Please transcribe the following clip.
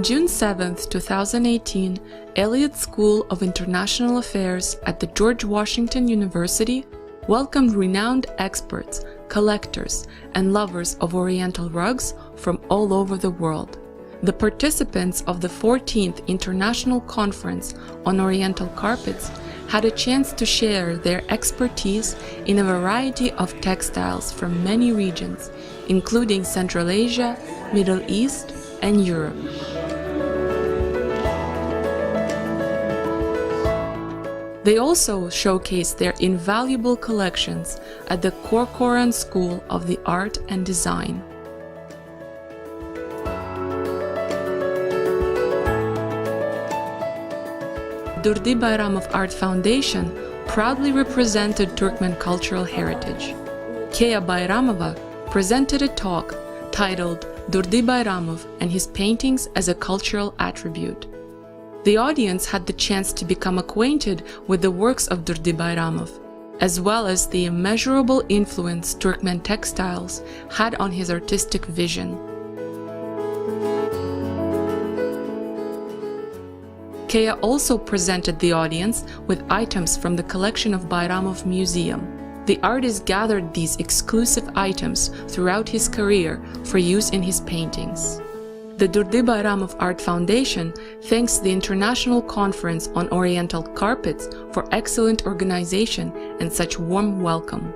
On June 7, 2018, Elliott School of International Affairs at the George Washington University welcomed renowned experts, collectors, and lovers of Oriental rugs from all over the world. The participants of the 14th International Conference on Oriental Carpets had a chance to share their expertise in a variety of textiles from many regions, including Central Asia, Middle East, and Europe. They also showcased their invaluable collections at the Corcoran School of the Art and Design. Durdy Bayramov Art Foundation proudly represented Turkmen cultural heritage. Kaya Bayramova presented a talk titled Durdy Bayramov and His Paintings as a Cultural Attribute. The audience had the chance to become acquainted with the works of Durdy Bayramov, as well as the immeasurable influence Turkmen textiles had on his artistic vision. Kaya also presented the audience with items from the collection of Bayramov Museum. The artist gathered these exclusive items throughout his career for use in his paintings. The Durdy Bayramov Art Foundation thanks the International Conference on Oriental Carpets for excellent organization and such warm welcome.